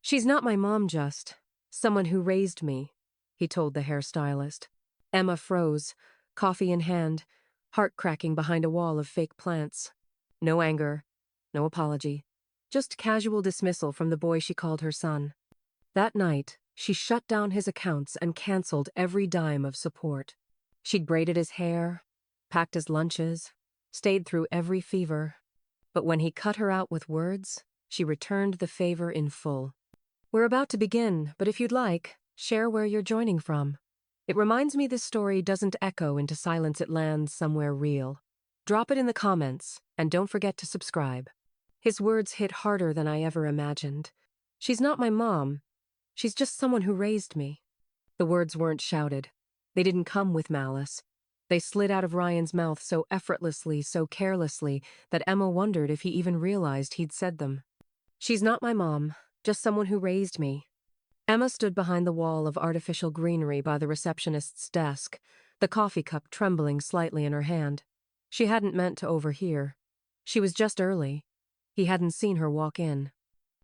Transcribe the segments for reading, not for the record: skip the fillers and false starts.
She's not my mom, just someone who raised me, he told the hairstylist. Emma froze, coffee in hand, heart cracking behind a wall of fake plants. No anger, no apology, just casual dismissal from the boy she called her son. That night, she shut down his accounts and canceled every dime of support. She'd braided his hair, packed his lunches, stayed through every fever. But when he cut her out with words, she returned the favor in full. We're about to begin, but if you'd like, share where you're joining from. It reminds me this story doesn't echo into silence, it lands somewhere real. Drop it in the comments, and don't forget to subscribe. His words hit harder than I ever imagined. She's not my mom. She's just someone who raised me. The words weren't shouted. They didn't come with malice. They slid out of Ryan's mouth so effortlessly, so carelessly, that Emma wondered if he even realized he'd said them. She's not my mom, just someone who raised me. Emma stood behind the wall of artificial greenery by the receptionist's desk, the coffee cup trembling slightly in her hand. She hadn't meant to overhear. She was just early. He hadn't seen her walk in.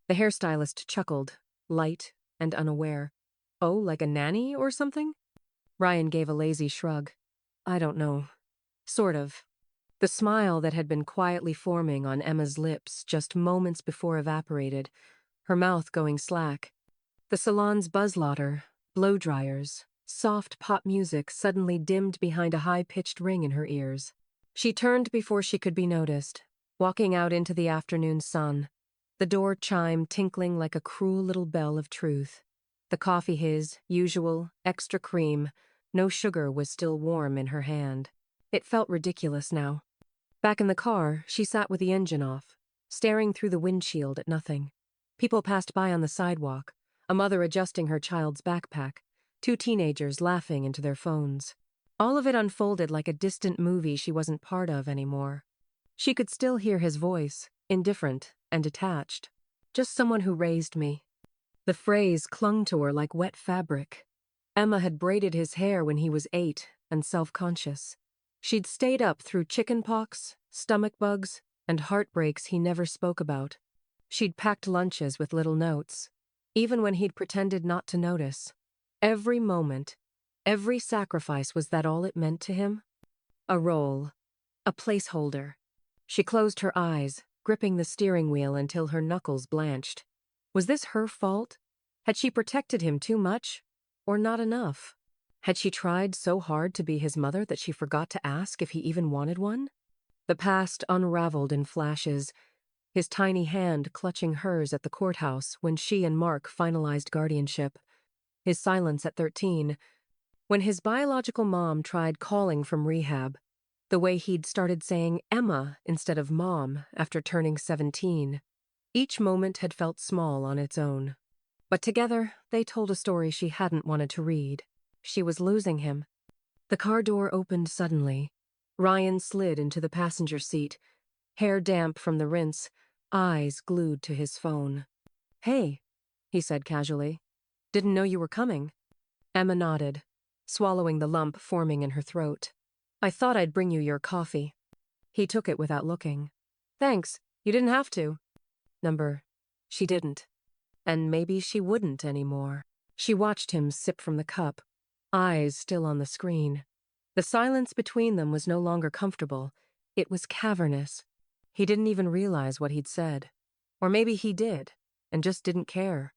The hairstylist chuckled, light and unaware. Oh, like a nanny or something? Ryan gave a lazy shrug. I don't know. Sort of. The smile that had been quietly forming on Emma's lips just moments before evaporated, her mouth going slack. The salon's buzzlaughter, blow dryers, soft pop music suddenly dimmed behind a high-pitched ring in her ears. She turned before she could be noticed, walking out into the afternoon sun, the door chime tinkling like a cruel little bell of truth. The coffee, his usual, extra cream, no sugar, was still warm in her hand. It felt ridiculous now. Back in the car, she sat with the engine off, staring through the windshield at nothing. People passed by on the sidewalk, a mother adjusting her child's backpack, two teenagers laughing into their phones. All of it unfolded like a distant movie she wasn't part of anymore. She could still hear his voice, indifferent and detached. Just someone who raised me. The phrase clung to her like wet fabric. Emma had braided his hair when he was 8 and self-conscious. She'd stayed up through chickenpox, stomach bugs, and heartbreaks he never spoke about. She'd packed lunches with little notes, even when he'd pretended not to notice. Every moment, every sacrifice, was that all it meant to him? A role, a placeholder. She closed her eyes, gripping the steering wheel until her knuckles blanched. Was this her fault? Had she protected him too much, or not enough? Had she tried so hard to be his mother that she forgot to ask if he even wanted one? The past unraveled in flashes, his tiny hand clutching hers at the courthouse when she and Mark finalized guardianship. His silence at 13, when his biological mom tried calling from rehab. The way he'd started saying Emma instead of Mom after turning 17. Each moment had felt small on its own. But together, they told a story she hadn't wanted to read. She was losing him. The car door opened suddenly. Ryan slid into the passenger seat, hair damp from the rinse, eyes glued to his phone. Hey, he said casually. Didn't know you were coming. Emma nodded, swallowing the lump forming in her throat. I thought I'd bring you your coffee. He took it without looking. Thanks, you didn't have to. She didn't. And maybe she wouldn't anymore. She watched him sip from the cup, eyes still on the screen. The silence between them was no longer comfortable. It was cavernous. He didn't even realize what he'd said. Or maybe he did, and just didn't care.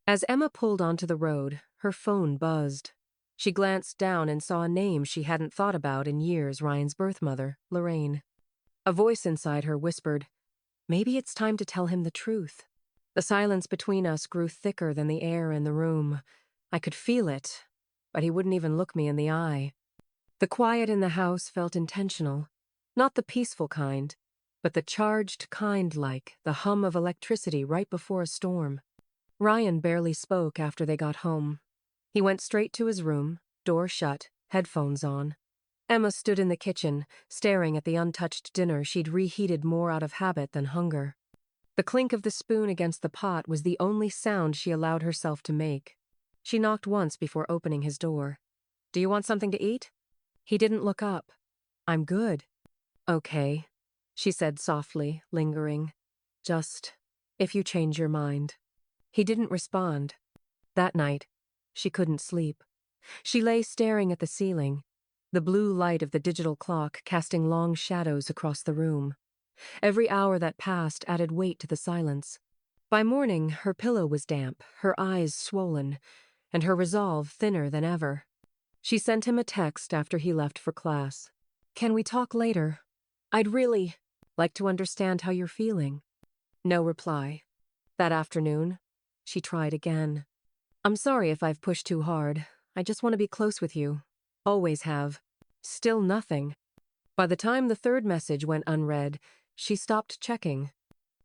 As Emma pulled onto the road, her phone buzzed. She glanced down and saw a name she hadn't thought about in years: Ryan's birth mother, Lorraine. A voice inside her whispered, maybe it's time to tell him the truth. The silence between us grew thicker than the air in the room. I could feel it, but he wouldn't even look me in the eye. The quiet in the house felt intentional, not the peaceful kind, but the charged kind, like the hum of electricity right before a storm. Ryan barely spoke after they got home. He went straight to his room, door shut, headphones on. Emma stood in the kitchen, staring at the untouched dinner she'd reheated more out of habit than hunger. The clink of the spoon against the pot was the only sound she allowed herself to make. She knocked once before opening his door. Do you want something to eat? He didn't look up. I'm good. Okay, she said softly, lingering. Just, if you change your mind. He didn't respond. That night, she couldn't sleep. She lay staring at the ceiling, the blue light of the digital clock casting long shadows across the room. Every hour that passed added weight to the silence. By morning, her pillow was damp, her eyes swollen, and her resolve thinner than ever. She sent him a text after he left for class. "Can we talk later? I'd really like to understand how you're feeling." No reply. That afternoon, she tried again. "I'm sorry if I've pushed too hard. I just want to be close with you. Always have." Still nothing. By the time the third message went unread, she stopped checking.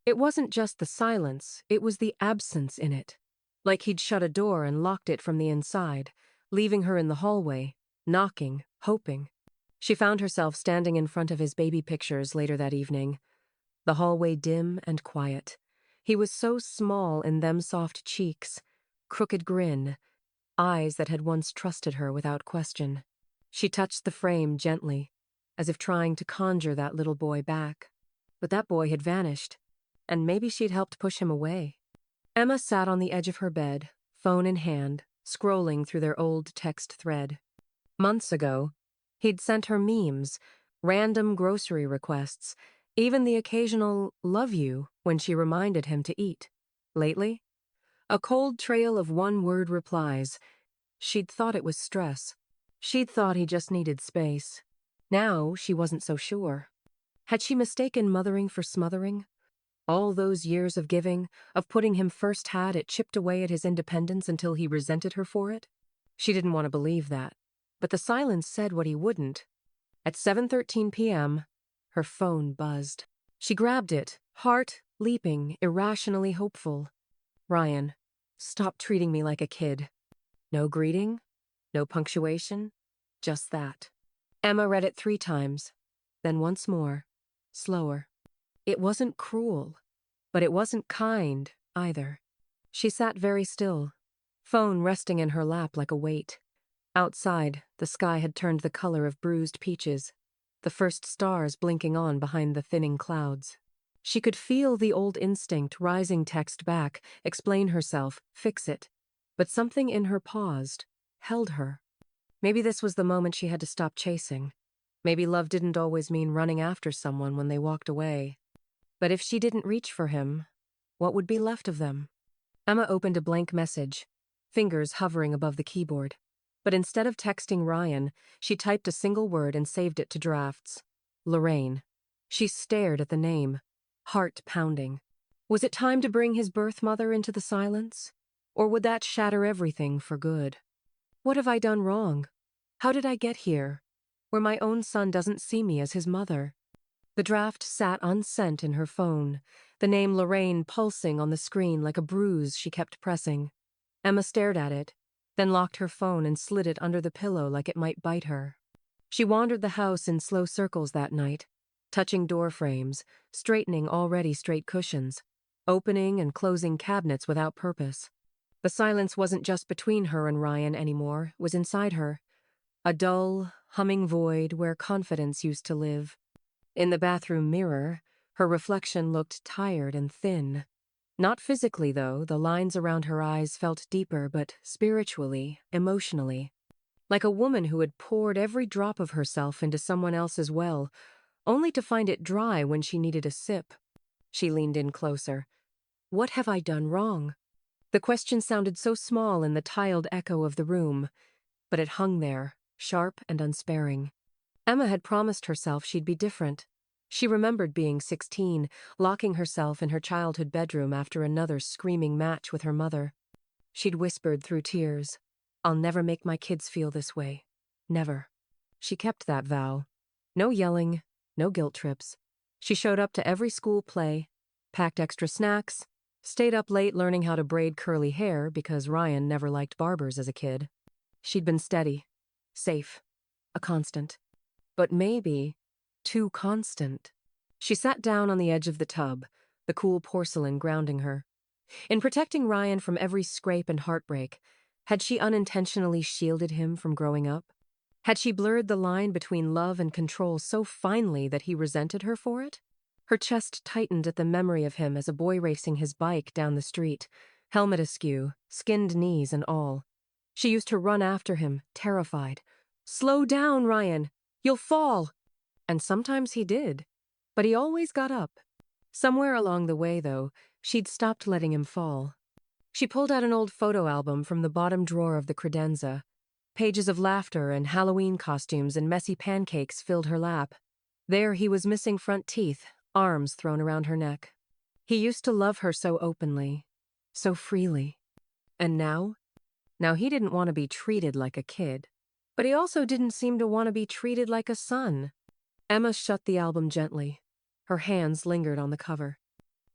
It wasn't just the silence, it was the absence in it. Like he'd shut a door and locked it from the inside, leaving her in the hallway, knocking, hoping. She found herself standing in front of his baby pictures later that evening. The hallway dim and quiet. He was so small in them soft cheeks, crooked grin, eyes that had once trusted her without question. She touched the frame gently, as if trying to conjure that little boy back. But that boy had vanished, and maybe she'd helped push him away. Emma sat on the edge of her bed, phone in hand, scrolling through their old text thread. Months ago, he'd sent her memes, random grocery requests, even the occasional "love you" when she reminded him to eat. Lately, a cold trail of one-word replies. She'd thought it was stress. She'd thought he just needed space. Now she wasn't so sure. Had she mistaken mothering for smothering? All those years of giving, of putting him first, had it chipped away at his independence until he resented her for it? She didn't want to believe that, but the silence said what he wouldn't. At 7:13 p.m., her phone buzzed. She grabbed it, heart leaping, irrationally hopeful. "Ryan, stop treating me like a kid." No greeting, no punctuation, just that. Emma read it 3 times, then once more, slower. It wasn't cruel, but it wasn't kind either. She sat very still, phone resting in her lap like a weight. Outside, the sky had turned the color of bruised peaches, the first stars blinking on behind the thinning clouds. She could feel the old instinct rising, text back, explain herself, fix it. But something in her paused, held her. Maybe this was the moment she had to stop chasing. Maybe love didn't always mean running after someone when they walked away. But if she didn't reach for him, what would be left of them? Emma opened a blank message, fingers hovering above the keyboard. But instead of texting Ryan, she typed a single word and saved it to drafts. Lorraine. She stared at the name, heart pounding. Was it time to bring his birth mother into the silence? Or would that shatter everything for good? What have I done wrong? How did I get here, where my own son doesn't see me as his mother? The draft sat unsent in her phone, the name Lorraine pulsing on the screen like a bruise she kept pressing. Emma stared at it, then locked her phone and slid it under the pillow like it might bite her. She wandered the house in slow circles that night, touching door frames, straightening already straight cushions, opening and closing cabinets without purpose. The silence wasn't just between her and Ryan anymore, it was inside her. A dull, humming void where confidence used to live. In the bathroom mirror, her reflection looked tired and thin. Not physically, though, the lines around her eyes felt deeper, but spiritually, emotionally. Like a woman who had poured every drop of herself into someone else's well, only to find it dry when she needed a sip. She leaned in closer. What have I done wrong? The question sounded so small in the tiled echo of the room, but it hung there, sharp and unsparing. Emma had promised herself she'd be different. She remembered being 16, locking herself in her childhood bedroom after another screaming match with her mother. She'd whispered through tears, "I'll never make my kids feel this way. Never." She kept that vow. No yelling, no guilt trips. She showed up to every school play, packed extra snacks, stayed up late learning how to braid curly hair because Ryan never liked barbers as a kid. She'd been steady, safe, a constant. But maybe too constant. She sat down on the edge of the tub, the cool porcelain grounding her. In protecting Ryan from every scrape and heartbreak, had she unintentionally shielded him from growing up? Had she blurred the line between love and control so finely that he resented her for it? Her chest tightened at the memory of him as a boy racing his bike down the street, helmet askew, skinned knees and all. She used to run after him, terrified. "Slow down, Ryan! You'll fall!" And sometimes he did, but he always got up. Somewhere along the way, though, she'd stopped letting him fall. She pulled out an old photo album from the bottom drawer of the credenza. Pages of laughter and Halloween costumes and messy pancakes filled her lap. There he was missing front teeth, arms thrown around her neck. He used to love her so openly, so freely. And now? Now he didn't want to be treated like a kid. But he also didn't seem to want to be treated like a son. Emma shut the album gently. Her hands lingered on the cover.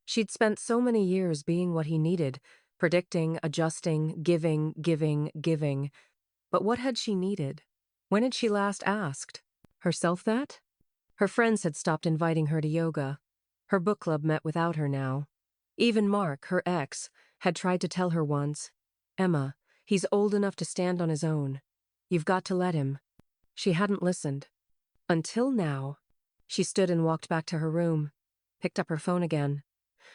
She'd spent so many years being what he needed, predicting, adjusting, giving. But what had she needed? When had she last asked? Herself that? Her friends had stopped inviting her to yoga. Her book club met without her now. Even Mark, her ex, had tried to tell her once, "Emma, he's old enough to stand on his own. You've got to let him." She hadn't listened. Until now. She stood and walked back to her room, picked up her phone again.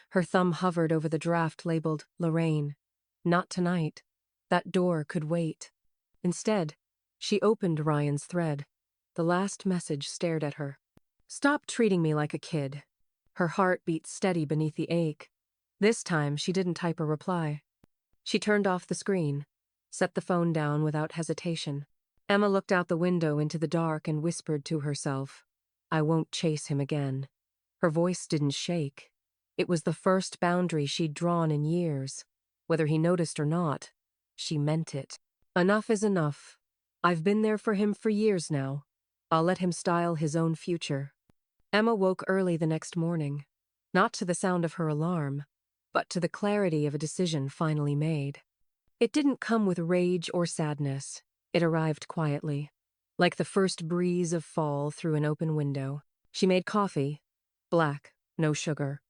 Her thumb hovered over the draft labeled Lorraine. Not tonight. That door could wait. Instead, she opened Ryan's thread. The last message stared at her. "Stop treating me like a kid." Her heart beat steady beneath the ache. This time, she didn't type a reply. She turned off the screen, set the phone down without hesitation. Emma looked out the window into the dark and whispered to herself, "I won't chase him again." Her voice didn't shake. It was the first boundary she'd drawn in years. Whether he noticed or not, she meant it. Enough is enough. I've been there for him for years now. I'll let him style his own future. Emma woke early the next morning, not to the sound of her alarm, but to the clarity of a decision finally made. It didn't come with rage or sadness. It arrived quietly, like the first breeze of fall through an open window. She made coffee, black, no sugar.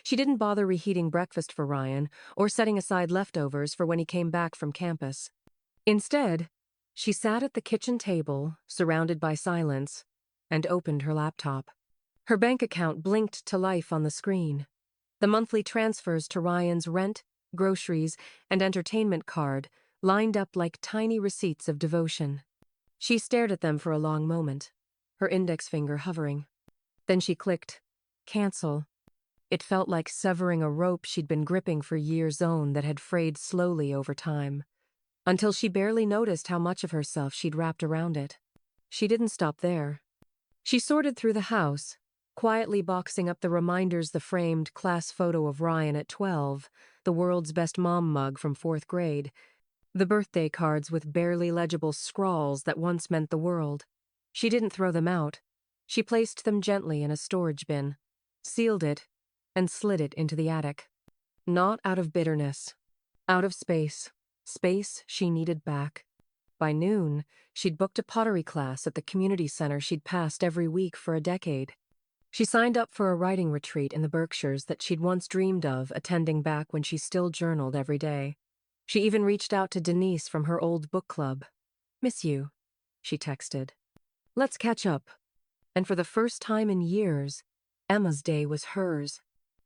She didn't bother reheating breakfast for Ryan or setting aside leftovers for when he came back from campus. Instead, she sat at the kitchen table, surrounded by silence, and opened her laptop. Her bank account blinked to life on the screen. The monthly transfers to Ryan's rent, groceries, and entertainment card lined up like tiny receipts of devotion. She stared at them for a long moment, her index finger hovering. Then she clicked, "Cancel." It felt like severing a rope she'd been gripping for years on that had frayed slowly over time, until she barely noticed how much of herself she'd wrapped around it. She didn't stop there. She sorted through the house, quietly boxing up the reminders, the framed class photo of Ryan at 12, the world's best mom mug from 4th grade, the birthday cards with barely legible scrawls that once meant the world. She didn't throw them out. She placed them gently in a storage bin, sealed it, and slid it into the attic. Not out of bitterness. Out of space. Space she needed back. By noon, she'd booked a pottery class at the community center she'd passed every week for a decade. She signed up for a writing retreat in the Berkshires that she'd once dreamed of attending back when she still journaled every day. She even reached out to Denise from her old book club. "Miss you," she texted. "Let's catch up." And for the first time in years, Emma's day was hers.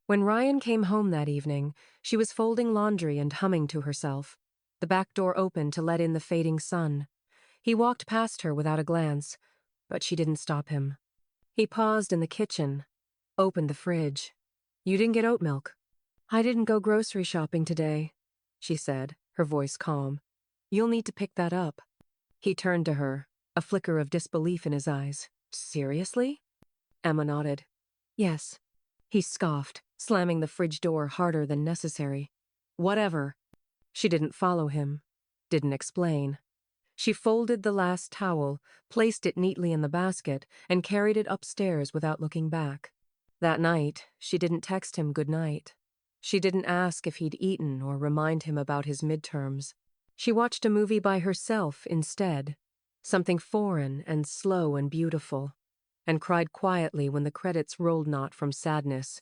When Ryan came home that evening, she was folding laundry and humming to herself. The back door opened to let in the fading sun. He walked past her without a glance, but she didn't stop him. He paused in the kitchen, opened the fridge. "You didn't get oat milk." "I didn't go grocery shopping today," she said, her voice calm. "You'll need to pick that up." He turned to her, a flicker of disbelief in his eyes. "Seriously?" Emma nodded. "Yes." He scoffed, slamming the fridge door harder than necessary. "Whatever." She didn't follow him, didn't explain. She folded the last towel, placed it neatly in the basket, and carried it upstairs without looking back. That night, she didn't text him good night. She didn't ask if he'd eaten or remind him about his midterms. She watched a movie by herself instead, something foreign and slow and beautiful, and cried quietly when the credits rolled not from sadness,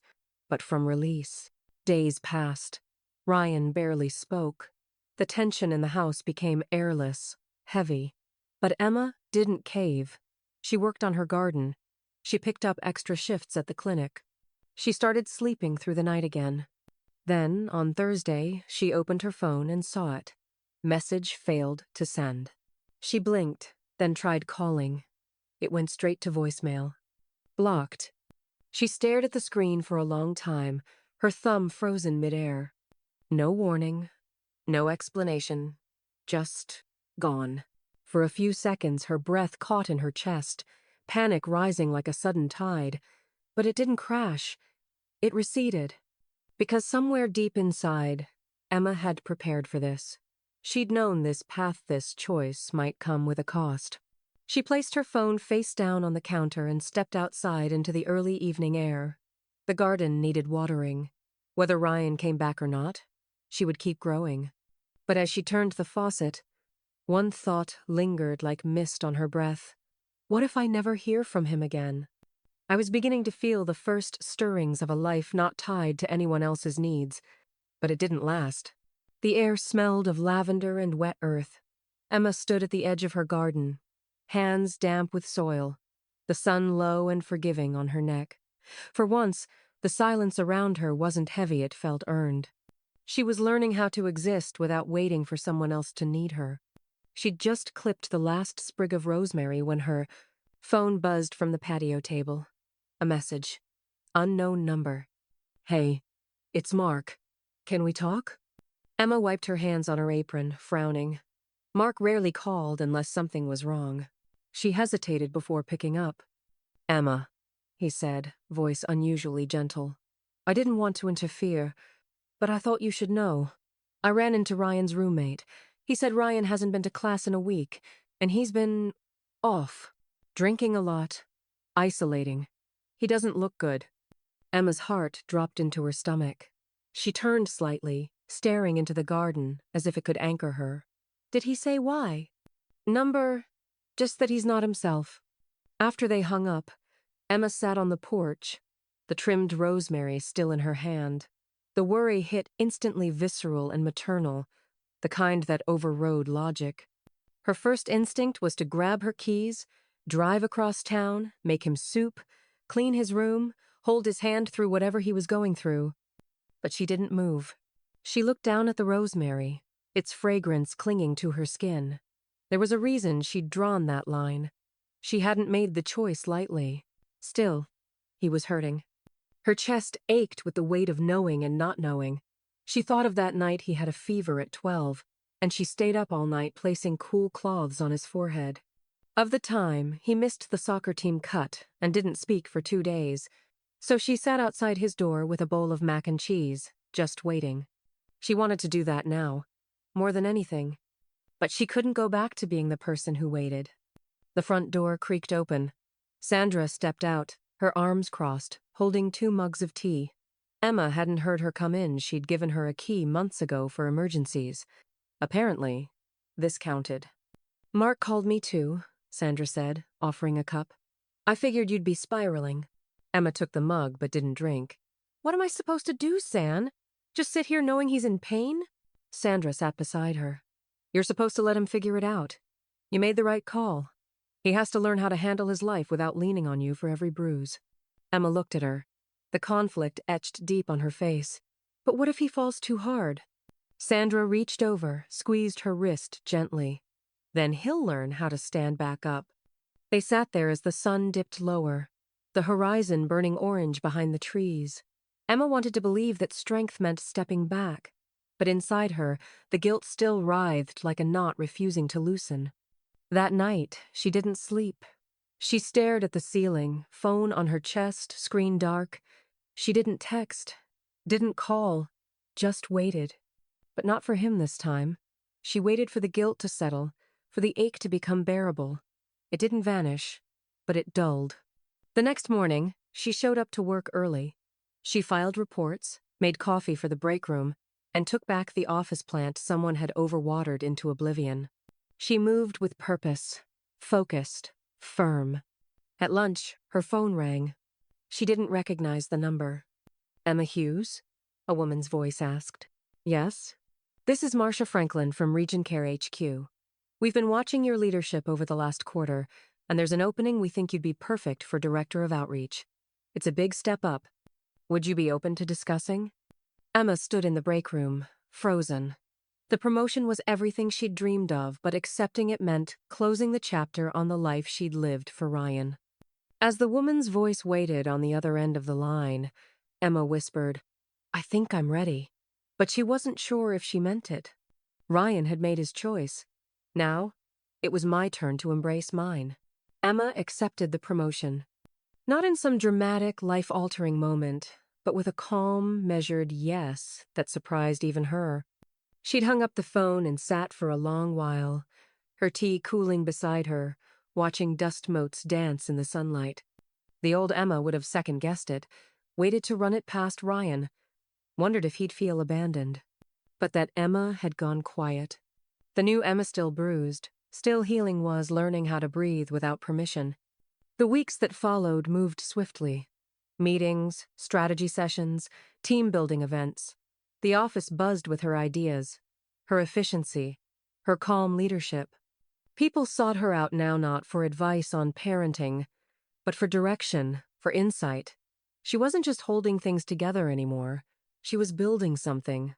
but from release. Days passed. Ryan barely spoke. The tension in the house became airless, heavy. But Emma didn't cave. She worked on her garden. She picked up extra shifts at the clinic. She started sleeping through the night again. Then, on Thursday, she opened her phone and saw it. Message failed to send. She blinked, then tried calling. It went straight to voicemail. Blocked. She stared at the screen for a long time, her thumb frozen midair. No warning, no explanation, just gone. For a few seconds, her breath caught in her chest, panic rising like a sudden tide. But it didn't crash. It receded. Because somewhere deep inside, Emma had prepared for this. She'd known this path, this choice, might come with a cost. She placed her phone face down on the counter and stepped outside into the early evening air. The garden needed watering. Whether Ryan came back or not, she would keep growing. But as she turned the faucet, one thought lingered like mist on her breath. What if I never hear from him again? I was beginning to feel the first stirrings of a life not tied to anyone else's needs, but it didn't last. The air smelled of lavender and wet earth. Emma stood at the edge of her garden, hands damp with soil, the sun low and forgiving on her neck. For once, the silence around her wasn't heavy, it felt earned. She was learning how to exist without waiting for someone else to need her. She'd just clipped the last sprig of rosemary when her phone buzzed from the patio table. A message. Unknown number. Hey, it's Mark. Can we talk? Emma wiped her hands on her apron, frowning. Mark rarely called unless something was wrong. She hesitated before picking up. Emma, he said, voice unusually gentle. I didn't want to interfere, but I thought you should know. I ran into Ryan's roommate. He said Ryan hasn't been to class in a week, and he's been off, drinking a lot, isolating. He doesn't look good. Emma's heart dropped into her stomach. She turned slightly, staring into the garden as if it could anchor her. Did he say why? Number, just that he's not himself. After they hung up, Emma sat on the porch, the trimmed rosemary still in her hand. The worry hit instantly visceral and maternal, the kind that overrode logic. Her first instinct was to grab her keys, drive across town, make him soup, clean his room, hold his hand through whatever he was going through. But she didn't move. She looked down at the rosemary, its fragrance clinging to her skin. There was a reason she'd drawn that line. She hadn't made the choice lightly. Still, he was hurting. Her chest ached with the weight of knowing and not knowing. She thought of that night he had a fever at 12, and she stayed up all night placing cool cloths on his forehead. Of the time, he missed the soccer team cut and didn't speak for 2 days, so she sat outside his door with a bowl of mac and cheese, just waiting. She wanted to do that now, more than anything. But she couldn't go back to being the person who waited. The front door creaked open. Sandra stepped out, her arms crossed, holding 2 mugs of tea. Emma hadn't heard her come in. She'd given her a key months ago for emergencies. Apparently, this counted. Mark called me too, Sandra said, offering a cup. I figured you'd be spiraling. Emma took the mug but didn't drink. What am I supposed to do, San? Just sit here knowing he's in pain? Sandra sat beside her. You're supposed to let him figure it out. You made the right call. He has to learn how to handle his life without leaning on you for every bruise. Emma looked at her, the conflict etched deep on her face. But what if he falls too hard? Sandra reached over, squeezed her wrist gently. Then he'll learn how to stand back up. They sat there as the sun dipped lower, the horizon burning orange behind the trees. Emma wanted to believe that strength meant stepping back, but inside her, the guilt still writhed like a knot refusing to loosen. That night, she didn't sleep. She stared at the ceiling, phone on her chest, screen dark. She didn't text, didn't call, just waited. But not for him this time. She waited for the guilt to settle, for the ache to become bearable. It didn't vanish, but it dulled. The next morning, she showed up to work early. She filed reports, made coffee for the break room, and took back the office plant someone had overwatered into oblivion. She moved with purpose, focused, firm. At lunch, her phone rang. She didn't recognize the number. Emma Hughes? A woman's voice asked. Yes? This is Marcia Franklin from Region Care HQ. We've been watching your leadership over the last quarter, and there's an opening we think you'd be perfect for Director of Outreach. It's a big step up. Would you be open to discussing? Emma stood in the break room, frozen. The promotion was everything she'd dreamed of, but accepting it meant closing the chapter on the life she'd lived for Ryan. As the woman's voice waited on the other end of the line, Emma whispered, "I think I'm ready." But she wasn't sure if she meant it. Ryan had made his choice. Now, it was my turn to embrace mine. Emma accepted the promotion. Not in some dramatic, life-altering moment, but with a calm, measured yes that surprised even her. She'd hung up the phone and sat for a long while, her tea cooling beside her, watching dust motes dance in the sunlight. The old Emma would have second-guessed it, waited to run it past Ryan, wondered if he'd feel abandoned. But that Emma had gone quiet. The new Emma still bruised, still healing was learning how to breathe without permission. The weeks that followed moved swiftly. Meetings, strategy sessions, team-building events. The office buzzed with her ideas, her efficiency, her calm leadership. People sought her out now not for advice on parenting, but for direction, for insight. She wasn't just holding things together anymore. She was building something.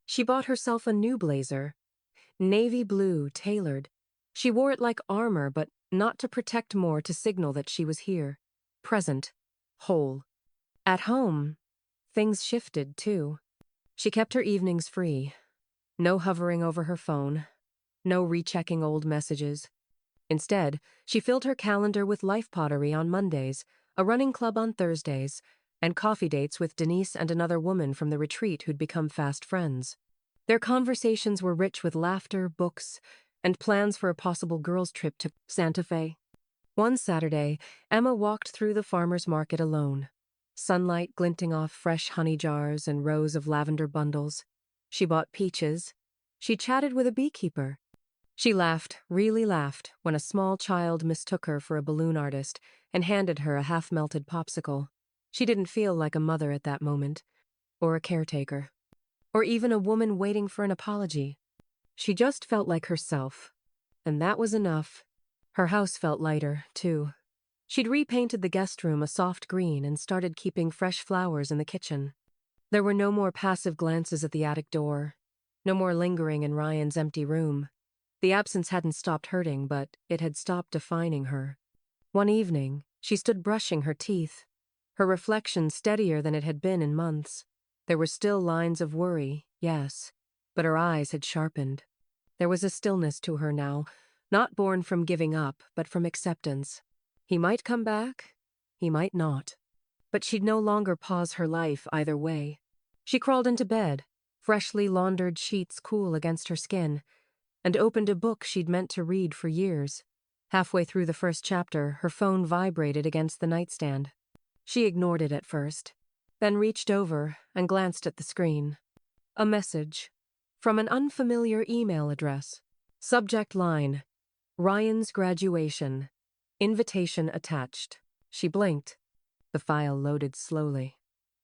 She bought herself a new blazer, navy blue, tailored. She wore it like armor, but not to protect, more to signal that she was here, present, whole. At home, things shifted, too. She kept her evenings free. No hovering over her phone. No rechecking old messages. Instead, she filled her calendar with life pottery on Mondays, a running club on Thursdays, and coffee dates with Denise and another woman from the retreat who'd become fast friends. Their conversations were rich with laughter, books, and plans for a possible girls' trip to Santa Fe. One Saturday, Emma walked through the farmer's market alone, sunlight glinting off fresh honey jars and rows of lavender bundles. She bought peaches. She chatted with a beekeeper. She laughed, really laughed, when a small child mistook her for a balloon artist and handed her a half-melted popsicle. She didn't feel like a mother at that moment, or a caretaker, or even a woman waiting for an apology. She just felt like herself, and that was enough. Her house felt lighter, too. She'd repainted the guest room a soft green and started keeping fresh flowers in the kitchen. There were no more passive glances at the attic door, no more lingering in Ryan's empty room. The absence hadn't stopped hurting, but it had stopped defining her. One evening, she stood brushing her teeth, her reflection steadier than it had been in months. There were still lines of worry, yes, but her eyes had sharpened. There was a stillness to her now, not born from giving up, but from acceptance. He might come back, he might not. But she'd no longer pause her life either way. She crawled into bed, freshly laundered sheets cool against her skin, and opened a book she'd meant to read for years. Halfway through the first chapter, her phone vibrated against the nightstand. She ignored it at first, then reached over and glanced at the screen. A message from an unfamiliar email address. Subject line: Ryan's graduation. Invitation attached. She blinked. The file loaded slowly.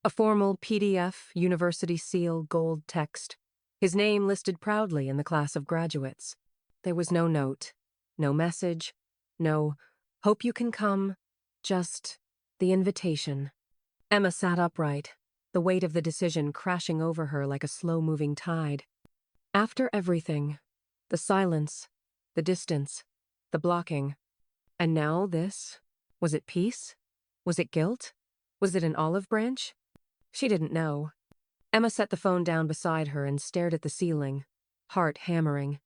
A formal PDF, university seal, gold text. His name listed proudly in the class of graduates. There was no note, no message, no "hope you can come," just the invitation. Emma sat upright, the weight of the decision crashing over her like a slow-moving tide. After everything, the silence, the distance, the blocking, and now this? Was it peace? Was it guilt? Was it an olive branch? She didn't know. Emma set the phone down beside her and stared at the ceiling, heart hammering.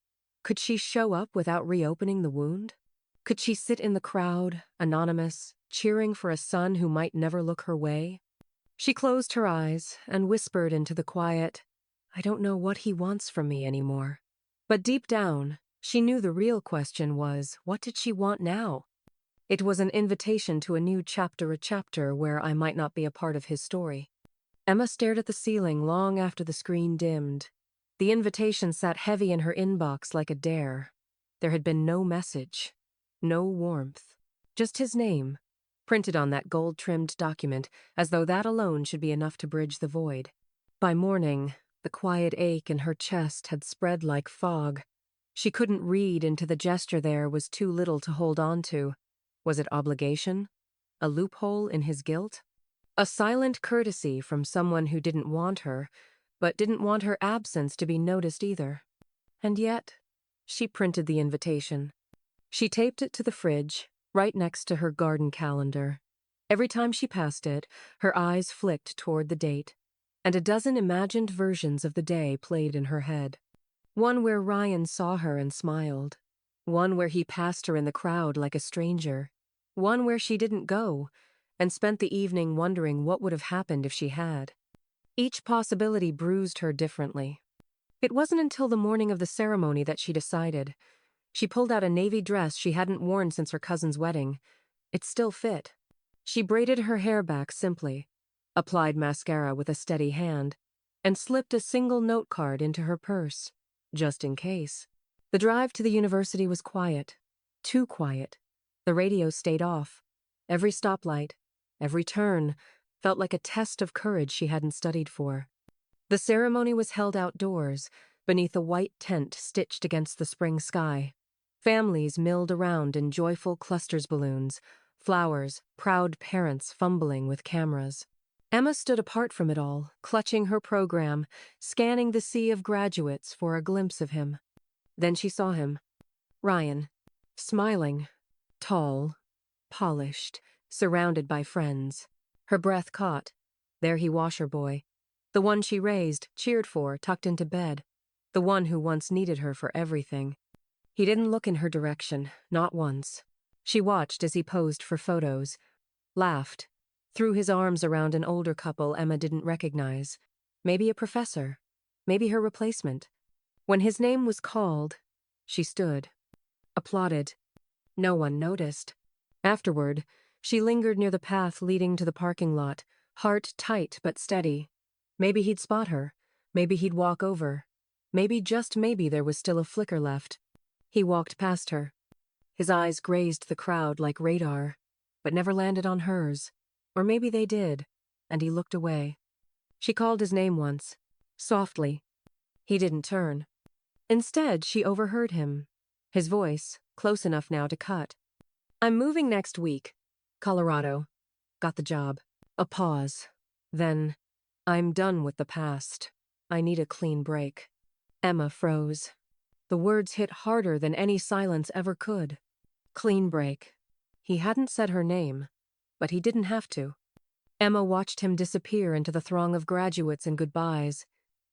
Could she show up without reopening the wound? Could she sit in the crowd, anonymous, cheering for a son who might never look her way? She closed her eyes and whispered into the quiet, "I don't know what he wants from me anymore." But deep down, she knew the real question was, what did she want now? It was an invitation to a new chapter, a chapter where I might not be a part of his story. Emma stared at the ceiling long after the screen dimmed. The invitation sat heavy in her inbox like a dare. There had been no message, no warmth, just his name, printed on that gold-trimmed document, as though that alone should be enough to bridge the void. By morning, the quiet ache in her chest had spread like fog. She couldn't read into the gesture there was too little to hold on to. Was it obligation? A loophole in his guilt? A silent courtesy from someone who didn't want her, but didn't want her absence to be noticed either. And yet, she printed the invitation. She taped it to the fridge, right next to her garden calendar. Every time she passed it, her eyes flicked toward the date, and a dozen imagined versions of the day played in her head. One where Ryan saw her and smiled. One where he passed her in the crowd like a stranger. One where she didn't go, and spent the evening wondering what would have happened if she had. Each possibility bruised her differently. It wasn't until the morning of the ceremony that she decided. She pulled out a navy dress she hadn't worn since her cousin's wedding. It still fit. She braided her hair back simply, applied mascara with a steady hand, and slipped a single note card into her purse, just in case. The drive to the university was quiet. Too quiet. The radio stayed off. Every stoplight, every turn, felt like a test of courage she hadn't studied for. The ceremony was held outdoors, beneath a white tent stitched against the spring sky. Families milled around in joyful clusters balloons, flowers, proud parents fumbling with cameras. Emma stood apart from it all, clutching her program, scanning the sea of graduates for a glimpse of him. Then she saw him. Ryan. Smiling. Tall. Polished. Surrounded by friends. Her breath caught. There he washer boy. The one she raised, cheered for, tucked into bed. The one who once needed her for everything. He didn't look in her direction, not once. She watched as he posed for photos. Laughed. Threw his arms around an older couple Emma didn't recognize. Maybe a professor. Maybe her replacement. When his name was called, she stood. Applauded. No one noticed. Afterward, she lingered near the path leading to the parking lot, heart tight but steady. Maybe he'd spot her. Maybe he'd walk over. Maybe, just maybe, there was still a flicker left. He walked past her. His eyes grazed the crowd like radar, but never landed on hers. Or maybe they did, and he looked away. She called his name once, softly. He didn't turn. Instead, she overheard him. His voice, close enough now to cut. I'm moving next week. Colorado. Got the job. A pause. Then, I'm done with the past. I need a clean break. Emma froze. The words hit harder than any silence ever could. Clean break. He hadn't said her name, but he didn't have to. Emma watched him disappear into the throng of graduates and goodbyes.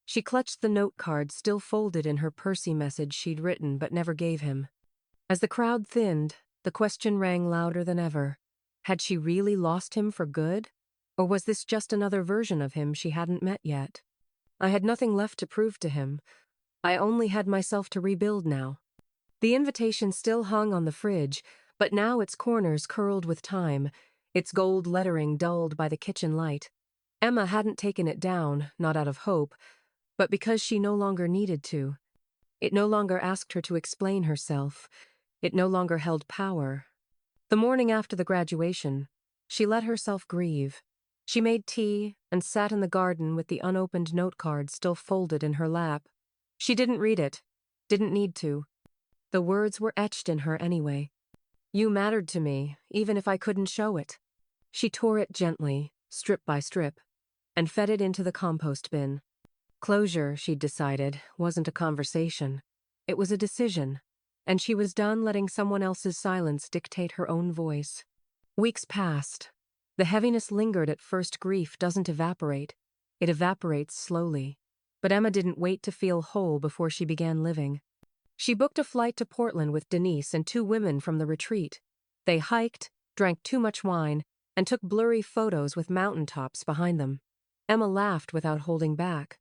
She clutched the note card still folded in her Percy message she'd written but never gave him. As the crowd thinned, the question rang louder than ever. Had she really lost him for good? Or was this just another version of him she hadn't met yet? I had nothing left to prove to him. I only had myself to rebuild now. The invitation still hung on the fridge, but now its corners curled with time, its gold lettering dulled by the kitchen light. Emma hadn't taken it down, not out of hope, but because she no longer needed to. It no longer asked her to explain herself. It no longer held power. The morning after the graduation, she let herself grieve. She made tea and sat in the garden with the unopened note card still folded in her lap. She didn't read it, didn't need to. The words were etched in her anyway. You mattered to me, even if I couldn't show it. She tore it gently, strip by strip, and fed it into the compost bin. Closure, she'd decided, wasn't a conversation. It was a decision, and she was done letting someone else's silence dictate her own voice. Weeks passed. The heaviness lingered at first. Grief doesn't evaporate. It evaporates slowly. But Emma didn't wait to feel whole before she began living. She booked a flight to Portland with Denise and 2 women from the retreat. They hiked, drank too much wine, and took blurry photos with mountaintops behind them. Emma laughed without holding back.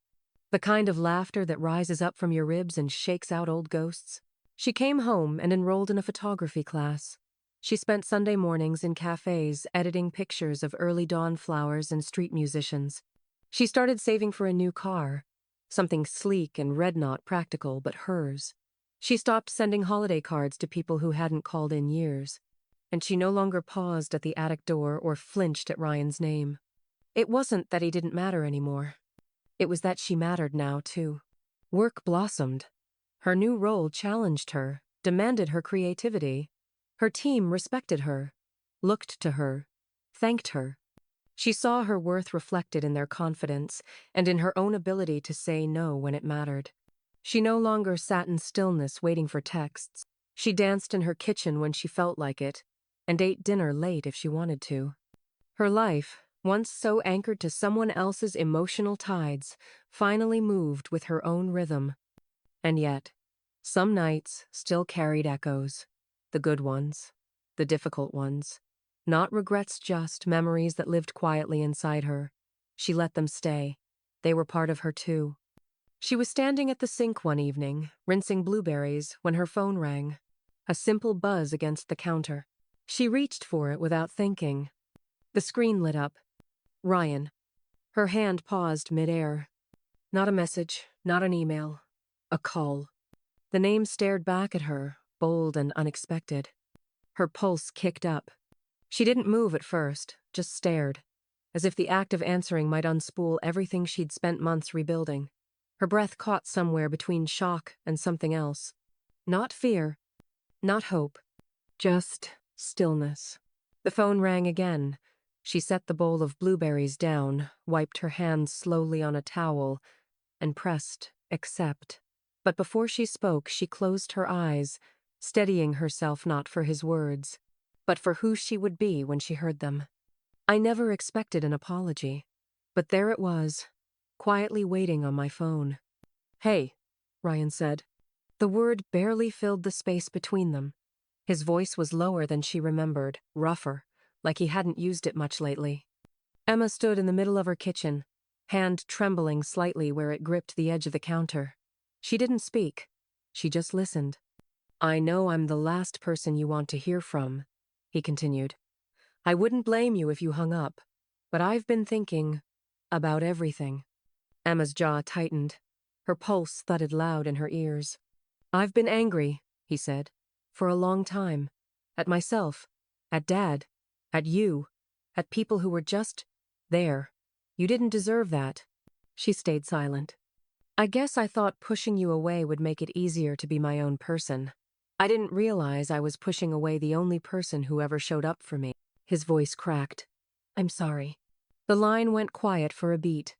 The kind of laughter that rises up from your ribs and shakes out old ghosts. She came home and enrolled in a photography class. She spent Sunday mornings in cafes editing pictures of early dawn flowers and street musicians. She started saving for a new car, something sleek and red-knot practical, but hers. She stopped sending holiday cards to people who hadn't called in years, and she no longer paused at the attic door or flinched at Ryan's name. It wasn't that he didn't matter anymore. It was that she mattered now, too. Work blossomed. Her new role challenged her, demanded her creativity. Her team respected her, looked to her, thanked her. She saw her worth reflected in their confidence and in her own ability to say no when it mattered. She no longer sat in stillness waiting for texts. She danced in her kitchen when she felt like it, and ate dinner late if she wanted to. Her life, once so anchored to someone else's emotional tides, finally moved with her own rhythm. And yet, some nights still carried echoes. The good ones, the difficult ones. Not regrets, just memories that lived quietly inside her. She let them stay. They were part of her too. She was standing at the sink one evening, rinsing blueberries, when her phone rang. A simple buzz against the counter. She reached for it without thinking. The screen lit up. Ryan. Her hand paused midair. Not a message, not an email. A call. The name stared back at her, bold and unexpected. Her pulse kicked up. She didn't move at first, just stared, as if the act of answering might unspool everything she'd spent months rebuilding. Her breath caught somewhere between shock and something else. Not fear, not hope, just stillness. The phone rang again. She set the bowl of blueberries down, wiped her hands slowly on a towel, and pressed accept. But before she spoke, she closed her eyes, steadying herself not for his words, but for who she would be when she heard them. I never expected an apology, but there it was, quietly waiting on my phone. Hey, Ryan said. The word barely filled the space between them. His voice was lower than she remembered, rougher, like he hadn't used it much lately. Emma stood in the middle of her kitchen, hand trembling slightly where it gripped the edge of the counter. She didn't speak. She just listened. I know I'm the last person you want to hear from, he continued. I wouldn't blame you if you hung up, but I've been thinking about everything. Emma's jaw tightened. Her pulse thudded loud in her ears. I've been angry, he said, for a long time. At myself, at Dad, at you, at people who were just there. You didn't deserve that. She stayed silent. I guess I thought pushing you away would make it easier to be my own person. I didn't realize I was pushing away the only person who ever showed up for me. His voice cracked. I'm sorry. The line went quiet for a beat.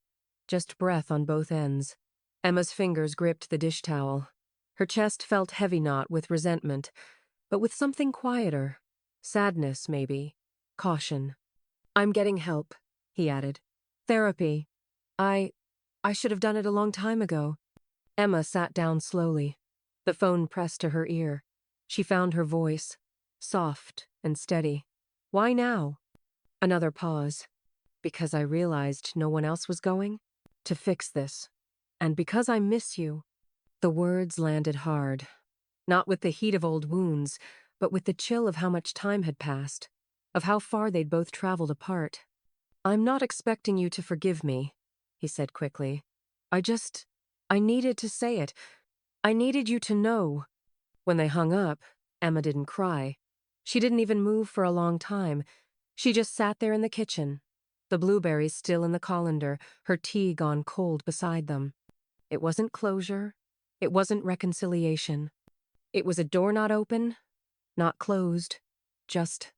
Just breath on both ends. Emma's fingers gripped the dish towel. Her chest felt heavy, not with resentment, but with something quieter. Sadness, maybe. Caution. I'm getting help, he added. Therapy. I should have done it a long time ago. Emma sat down slowly. The phone pressed to her ear. She found her voice, soft and steady. Why now? Another pause. Because I realized no one else was going to fix this. And because I miss you. The words landed hard. Not with the heat of old wounds, but with the chill of how much time had passed, of how far they'd both traveled apart. I'm not expecting you to forgive me, he said quickly. I needed to say it. I needed you to know. When they hung up, Emma didn't cry. She didn't even move for a long time. She just sat there in the kitchen, the blueberries still in the colander, her tea gone cold beside them. It wasn't closure. It wasn't reconciliation. It was a door not open, not closed, just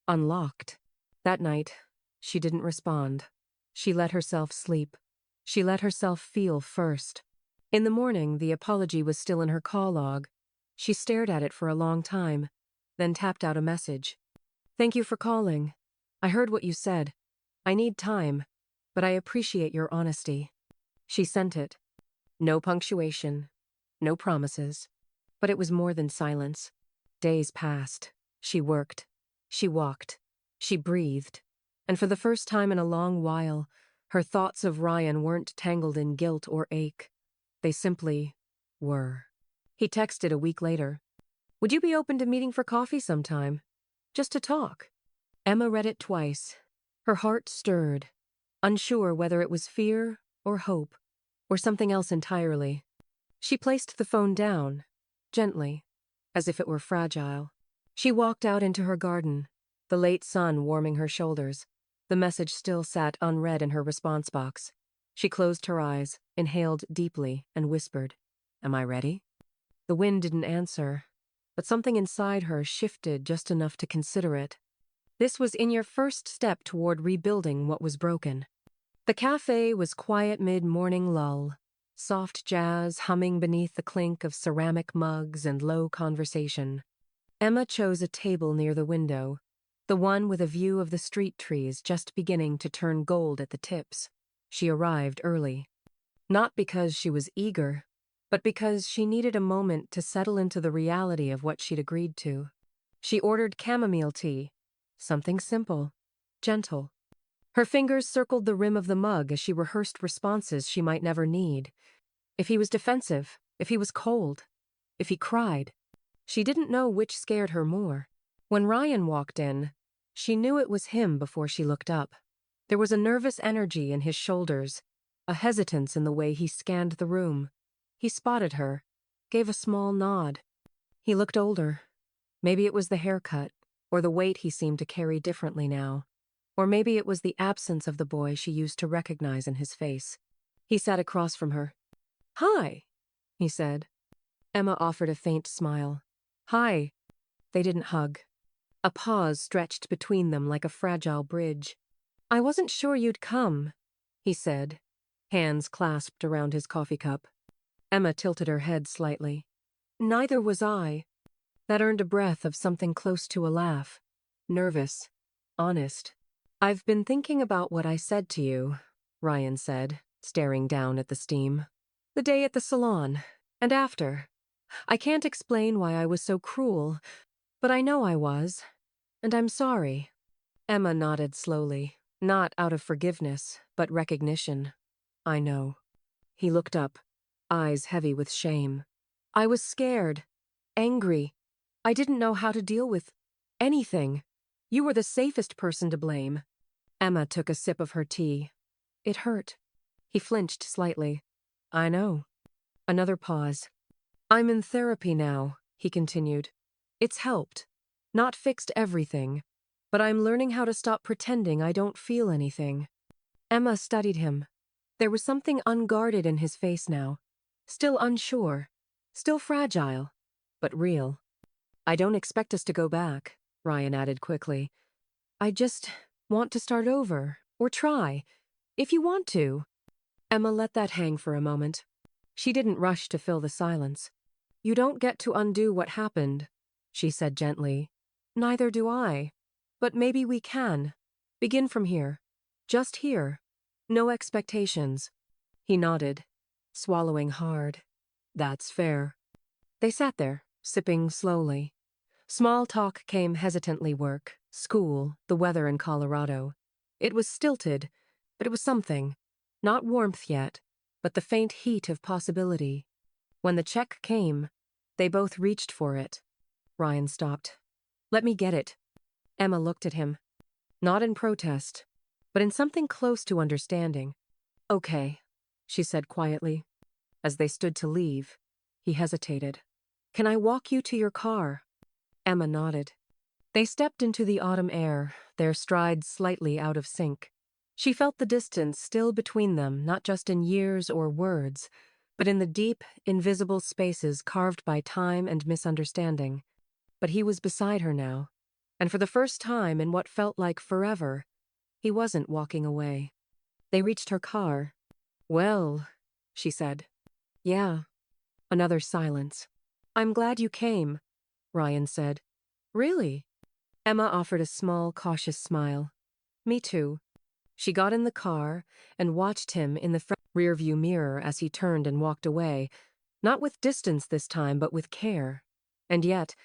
unlocked. That night, she didn't respond. She let herself sleep. She let herself feel first. In the morning, the apology was still in her call log. She stared at it for a long time, then tapped out a message. Thank you for calling. I heard what you said. I need time, but I appreciate your honesty. She sent it. No punctuation, no promises. But it was more than silence. Days passed. She worked. She walked. She breathed. And for the first time in a long while, her thoughts of Ryan weren't tangled in guilt or ache. They simply were. He texted a week later. Would you be open to meeting for coffee sometime? Just to talk. Emma read it twice. Her heart stirred, unsure whether it was fear or hope, or something else entirely. She placed the phone down, gently, as if it were fragile. She walked out into her garden, the late sun warming her shoulders. The message still sat unread in her response box. She closed her eyes, inhaled deeply, and whispered, Am I ready? The wind didn't answer, but something inside her shifted just enough to consider it. This was in your first step toward rebuilding what was broken. The cafe was quiet mid-morning lull, soft jazz humming beneath the clink of ceramic mugs and low conversation. Emma chose a table near the window, the one with a view of the street trees just beginning to turn gold at the tips. She arrived early. Not because she was eager, but because she needed a moment to settle into the reality of what she'd agreed to. She ordered chamomile tea, something simple, gentle. Her fingers circled the rim of the mug as she rehearsed responses she might never need. If he was defensive, if he was cold, if he cried. She didn't know which scared her more. When Ryan walked in, she knew it was him before she looked up. There was a nervous energy in his shoulders, a hesitance in the way he scanned the room. He spotted her, gave a small nod. He looked older. Maybe it was the haircut, or the weight he seemed to carry differently now. Or maybe it was the absence of the boy she used to recognize in his face. He sat across from her. "Hi," he said. Emma offered a faint smile. "Hi." They didn't hug. A pause stretched between them like a fragile bridge. "I wasn't sure you'd come," he said, hands clasped around his coffee cup. Emma tilted her head slightly. "Neither was I." That earned a breath of something close to a laugh. Nervous. Honest. "I've been thinking about what I said to you," Ryan said, staring down at the steam. "The day at the salon, and after. I can't explain why I was so cruel, but I know I was, and I'm sorry." Emma nodded slowly, not out of forgiveness, but recognition. "I know." He looked up, eyes heavy with shame. "I was scared, angry. I didn't know how to deal with anything. You were the safest person to blame." Emma took a sip of her tea. "It hurt." He flinched slightly. "I know." Another pause. "I'm in therapy now," he continued. "It's helped. Not fixed everything, but I'm learning how to stop pretending I don't feel anything." Emma studied him. There was something unguarded in his face now. Still unsure. Still fragile. But real. "I don't expect us to go back," Ryan added quickly. "I just want to start over, or try, if you want to." Emma let that hang for a moment. She didn't rush to fill the silence. "You don't get to undo what happened," she said gently. "Neither do I. But maybe we can. Begin from here. Just here. No expectations." He nodded, swallowing hard. "That's fair." They sat there, sipping slowly. Small talk came hesitantly: work, school, the weather in Colorado. It was stilted, but it was something. Not warmth yet, but the faint heat of possibility. When the check came, they both reached for it. Ryan stopped. "Let me get it." Emma looked at him. Not in protest, but in something close to understanding. "Okay," she said quietly. As they stood to leave, he hesitated. "Can I walk you to your car?" Emma nodded. They stepped into the autumn air, their strides slightly out of sync. She felt the distance still between them, not just in years or words, but in the deep, invisible spaces carved by time and misunderstanding. But he was beside her now, and for the first time in what felt like forever, he wasn't walking away. They reached her car. "Well," she said. "Yeah." Another silence. "I'm glad you came," Ryan said. "Really?" Emma offered a small, cautious smile. "Me too." She got in the car and watched him in the front rearview mirror as he turned and walked away, not with distance this time, but with care. And yet,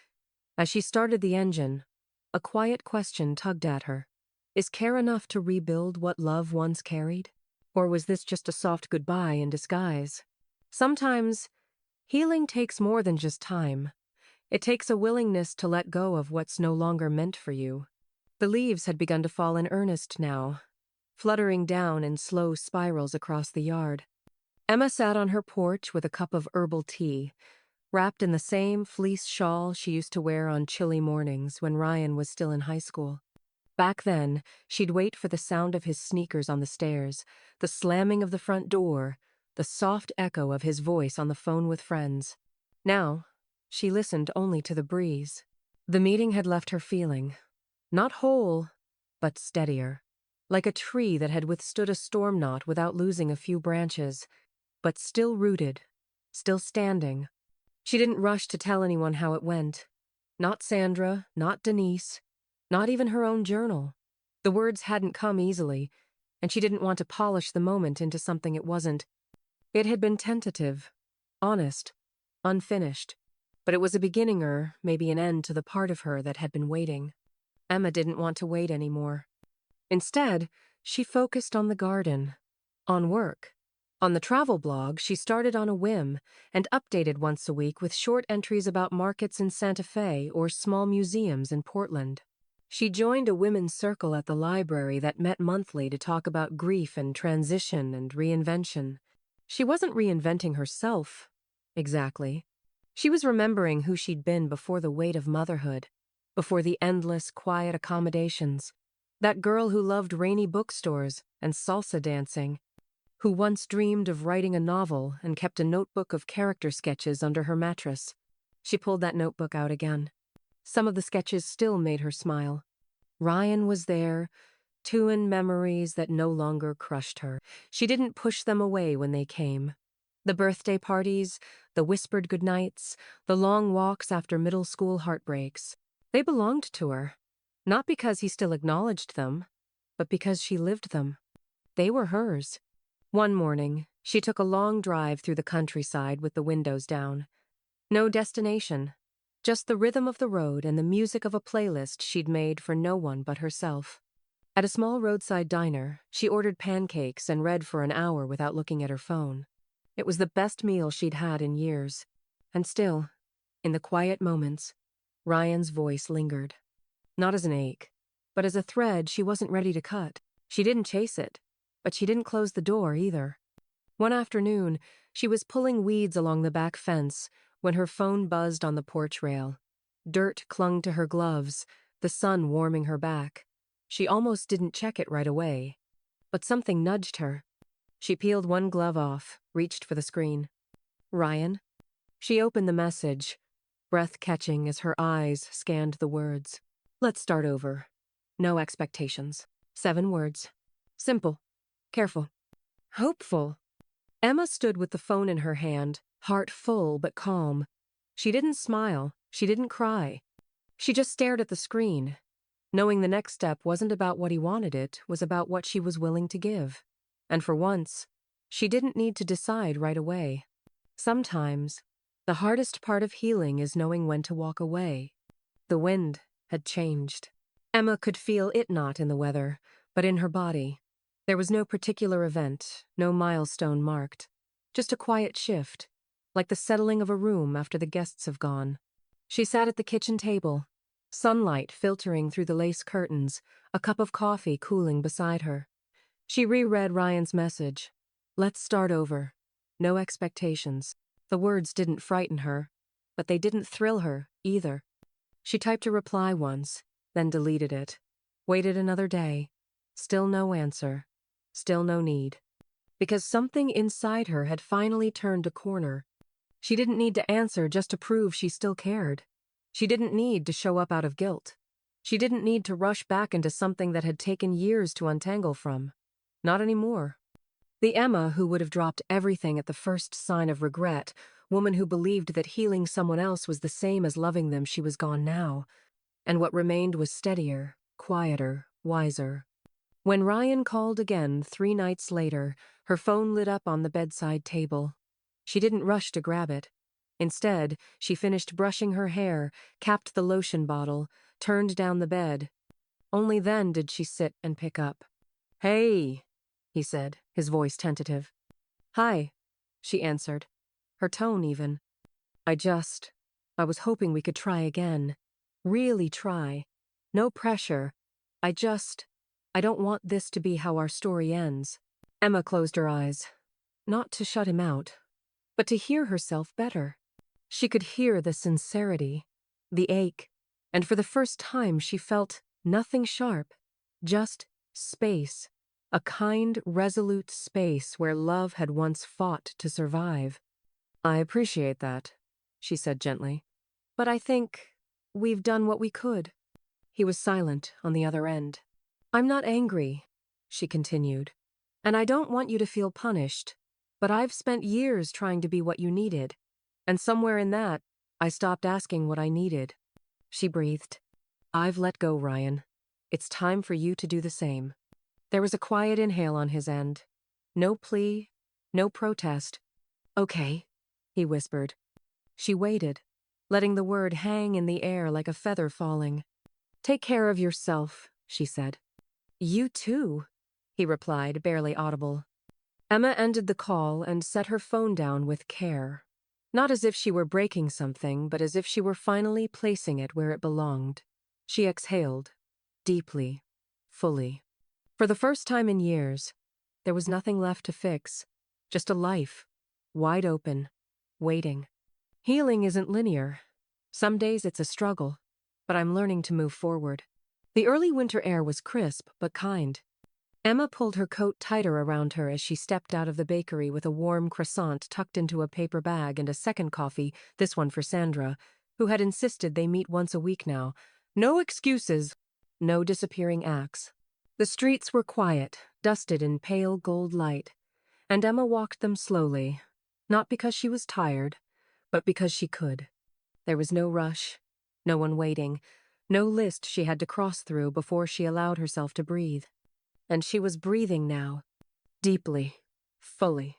as she started the engine, a quiet question tugged at her. Is care enough to rebuild what love once carried? Or was this just a soft goodbye in disguise? Sometimes, healing takes more than just time. It takes a willingness to let go of what's no longer meant for you. The leaves had begun to fall in earnest now, fluttering down in slow spirals across the yard. Emma sat on her porch with a cup of herbal tea, wrapped in the same fleece shawl she used to wear on chilly mornings when Ryan was still in high school. Back then, she'd wait for the sound of his sneakers on the stairs, the slamming of the front door, the soft echo of his voice on the phone with friends. Now, she listened only to the breeze. The meeting had left her feeling Not whole, but steadier. Like a tree that had withstood a storm knot without losing a few branches, but still rooted, still standing. She didn't rush to tell anyone how it went. Not Sandra, not Denise, not even her own journal. The words hadn't come easily, and she didn't want to polish the moment into something it wasn't. It had been tentative, honest, unfinished, but it was a beginning or maybe an end to the part of her that had been waiting. Emma didn't want to wait anymore. Instead, she focused on the garden, on work. On the travel blog, she started on a whim and updated once a week with short entries about markets in Santa Fe or small museums in Portland. She joined a women's circle at the library that met monthly to talk about grief and transition and reinvention. She wasn't reinventing herself, exactly. She was remembering who she'd been before the weight of motherhood, before the endless, quiet accommodations. That girl who loved rainy bookstores and salsa dancing, who once dreamed of writing a novel and kept a notebook of character sketches under her mattress. She pulled that notebook out again. Some of the sketches still made her smile. Ryan was there, twin memories that no longer crushed her. She didn't push them away when they came. The birthday parties, the whispered goodnights, the long walks after middle school heartbreaks. They belonged to her. Not because he still acknowledged them, but because she lived them. They were hers. One morning, she took a long drive through the countryside with the windows down. No destination, just the rhythm of the road and the music of a playlist she'd made for no one but herself. At a small roadside diner, she ordered pancakes and read for an hour without looking at her phone. It was the best meal she'd had in years. And still, in the quiet moments, Ryan's voice lingered. Not as an ache, but as a thread she wasn't ready to cut. She didn't chase it, but she didn't close the door either. One afternoon, she was pulling weeds along the back fence when her phone buzzed on the porch rail. Dirt clung to her gloves, the sun warming her back. She almost didn't check it right away, but something nudged her. She peeled one glove off, reached for the screen. Ryan? She opened the message, breath catching as her eyes scanned the words. Let's start over. No expectations. 7 words. Simple. Careful. Hopeful. Emma stood with the phone in her hand, heart full but calm. She didn't smile. She didn't cry. She just stared at the screen, knowing the next step wasn't about what he wanted, it was about what she was willing to give. And for once, she didn't need to decide right away. Sometimes, the hardest part of healing is knowing when to walk away. The wind had changed. Emma could feel it not in the weather, but in her body. There was no particular event, no milestone marked. Just a quiet shift, like the settling of a room after the guests have gone. She sat at the kitchen table, sunlight filtering through the lace curtains, a cup of coffee cooling beside her. She reread Ryan's message. Let's start over. No expectations. The words didn't frighten her, but they didn't thrill her, either. She typed a reply once, then deleted it. Waited another day. Still no answer. Still no need. Because something inside her had finally turned a corner. She didn't need to answer just to prove she still cared. She didn't need to show up out of guilt. She didn't need to rush back into something that had taken years to untangle from. Not anymore. The Emma who would have dropped everything at the first sign of regret, woman who believed that healing someone else was the same as loving them, she was gone now. And what remained was steadier, quieter, wiser. When Ryan called again 3 nights later, her phone lit up on the bedside table. She didn't rush to grab it. Instead, she finished brushing her hair, capped the lotion bottle, turned down the bed. Only then did she sit and pick up. Hey, he said, his voice tentative. Hi, she answered, her tone even. I was hoping we could try again. Really try. No pressure. I don't want this to be how our story ends. Emma closed her eyes. Not to shut him out, but to hear herself better. She could hear the sincerity, the ache, and for the first time she felt nothing sharp, just space, a kind, resolute space where love had once fought to survive. I appreciate that, she said gently, but I think we've done what we could. He was silent on the other end. "I'm not angry," she continued, "and I don't want you to feel punished, but I've spent years trying to be what you needed, and somewhere in that, I stopped asking what I needed." She breathed. "I've let go, Ryan. It's time for you to do the same." There was a quiet inhale on his end. No plea, no protest. "Okay," he whispered. She waited, letting the word hang in the air like a feather falling. "Take care of yourself," she said. "You too," he replied, barely audible. Emma ended the call and set her phone down with care. Not as if she were breaking something, but as if she were finally placing it where it belonged. She exhaled, deeply, fully. For the first time in years, there was nothing left to fix, just a life, wide open, waiting. Healing isn't linear. Some days it's a struggle, but I'm learning to move forward. The early winter air was crisp but kind. Emma pulled her coat tighter around her as she stepped out of the bakery with a warm croissant tucked into a paper bag and a second coffee, this one for Sandra, who had insisted they meet once a week now. No excuses, no disappearing acts. The streets were quiet, dusted in pale gold light, and Emma walked them slowly, not because she was tired, but because she could. There was no rush, no one waiting, no list she had to cross through before she allowed herself to breathe. And she was breathing now, deeply, fully.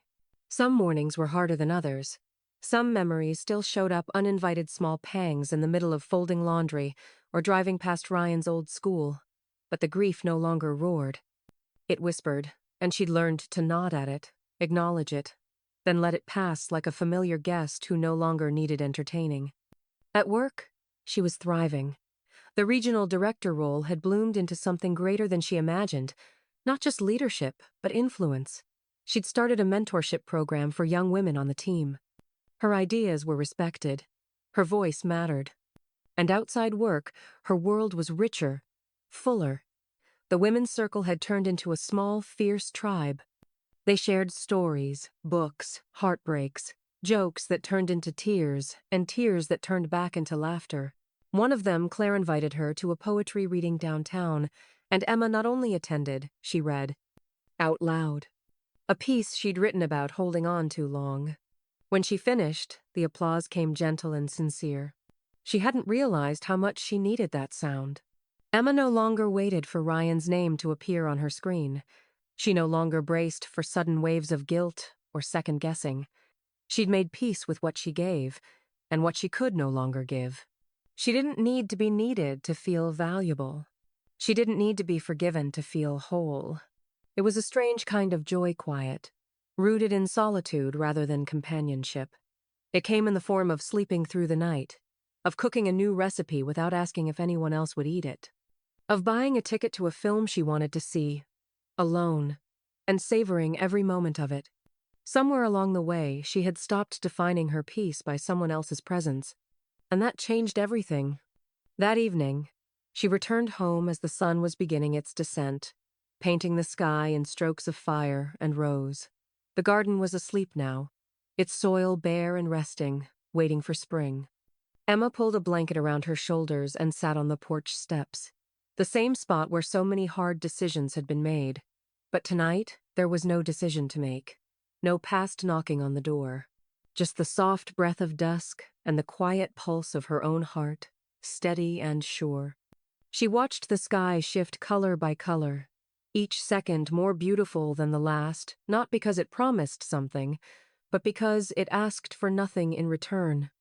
Some mornings were harder than others. Some memories still showed up uninvited small pangs in the middle of folding laundry or driving past Ryan's old school. But the grief no longer roared. It whispered, and she'd learned to nod at it, acknowledge it, then let it pass like a familiar guest who no longer needed entertaining. At work, she was thriving. The regional director role had bloomed into something greater than she imagined. Not just leadership, but influence. She'd started a mentorship program for young women on the team. Her ideas were respected. Her voice mattered. And outside work, her world was richer, fuller. The women's circle had turned into a small, fierce tribe. They shared stories, books, heartbreaks, jokes that turned into tears, and tears that turned back into laughter. One of them, Claire, invited her to a poetry reading downtown, and Emma not only attended, she read, out loud, a piece she'd written about holding on too long. When she finished, the applause came gentle and sincere. She hadn't realized how much she needed that sound. Emma no longer waited for Ryan's name to appear on her screen. She no longer braced for sudden waves of guilt or second-guessing. She'd made peace with what she gave, and what she could no longer give. She didn't need to be needed to feel valuable. She didn't need to be forgiven to feel whole. It was a strange kind of joy quiet, rooted in solitude rather than companionship. It came in the form of sleeping through the night, of cooking a new recipe without asking if anyone else would eat it, of buying a ticket to a film she wanted to see, alone, and savoring every moment of it. Somewhere along the way, she had stopped defining her peace by someone else's presence, and that changed everything. That evening, she returned home as the sun was beginning its descent, painting the sky in strokes of fire and rose. The garden was asleep now, its soil bare and resting, waiting for spring. Emma pulled a blanket around her shoulders and sat on the porch steps, the same spot where so many hard decisions had been made. But tonight, there was no decision to make, no past knocking on the door, just the soft breath of dusk and the quiet pulse of her own heart, steady and sure. She watched the sky shift color by color, each second more beautiful than the last, not because it promised something, but because it asked for nothing in return.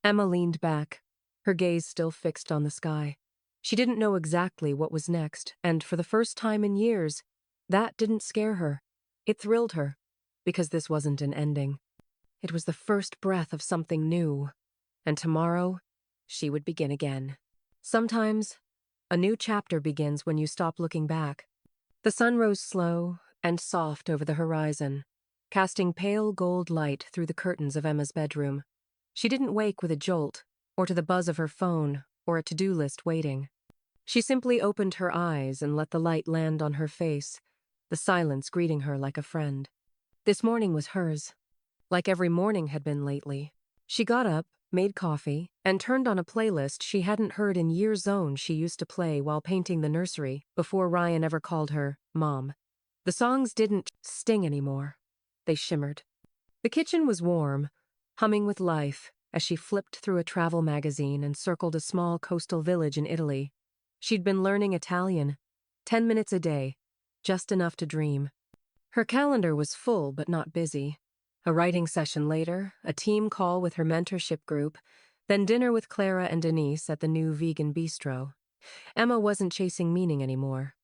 Emma leaned back, her gaze still fixed on the sky. She didn't know exactly what was next, and for the first time in years, that didn't scare her. It thrilled her, because this wasn't an ending. It was the first breath of something new, and tomorrow, she would begin again. Sometimes, a new chapter begins when you stop looking back. The sun rose slow and soft over the horizon, casting pale gold light through the curtains of Emma's bedroom. She didn't wake with a jolt, or to the buzz of her phone, or a to-do list waiting. She simply opened her eyes and let the light land on her face, the silence greeting her like a friend. This morning was hers, like every morning had been lately. She got up, made coffee, and turned on a playlist she hadn't heard in years she used to play while painting the nursery before Ryan ever called her Mom. The songs didn't sting anymore. They shimmered. The kitchen was warm, humming with life as she flipped through a travel magazine and circled a small coastal village in Italy. She'd been learning Italian, 10 minutes a day, just enough to dream. Her calendar was full but not busy. A writing session later, a team call with her mentorship group, then dinner with Clara and Denise at the new vegan bistro. Emma wasn't chasing meaning anymore.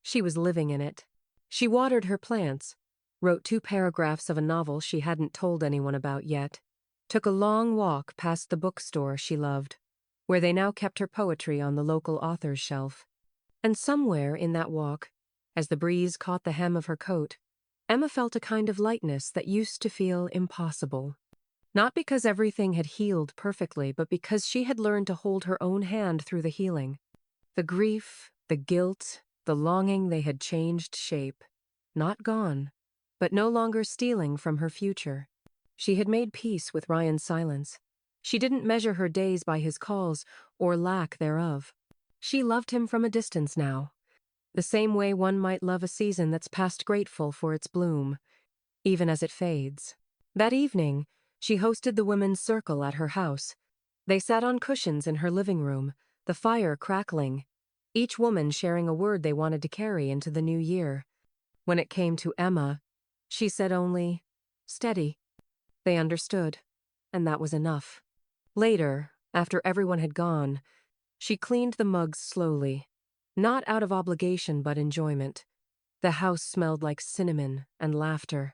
She was living in it. She watered her plants, wrote 2 paragraphs of a novel she hadn't told anyone about yet, took a long walk past the bookstore she loved, where they now kept her poetry on the local author's shelf. And somewhere in that walk, as the breeze caught the hem of her coat, Emma felt a kind of lightness that used to feel impossible. Not because everything had healed perfectly, but because she had learned to hold her own hand through the healing. The grief, the guilt, the longing, they had changed shape. Not gone, but no longer stealing from her future. She had made peace with Ryan's silence. She didn't measure her days by his calls or lack thereof. She loved him from a distance now, the same way one might love a season that's past grateful for its bloom, even as it fades. That evening, she hosted the women's circle at her house. They sat on cushions in her living room, the fire crackling, each woman sharing a word they wanted to carry into the new year. When it came to Emma, she said only, "Steady." They understood, and that was enough. Later, after everyone had gone, she cleaned the mugs slowly, not out of obligation but enjoyment. The house smelled like cinnamon and laughter.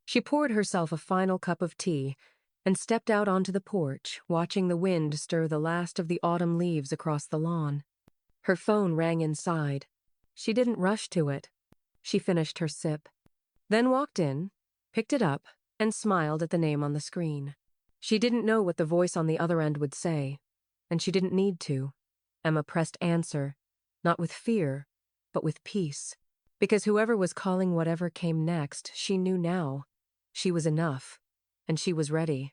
She poured herself a final cup of tea and stepped out onto the porch, watching the wind stir the last of the autumn leaves across the lawn. Her phone rang inside. She didn't rush to it. She finished her sip, then walked in, picked it up, and smiled at the name on the screen. She didn't know what the voice on the other end would say, and she didn't need to. Emma pressed answer, not with fear, but with peace. Because whoever was calling whatever came next, she knew now. She was enough, and she was ready.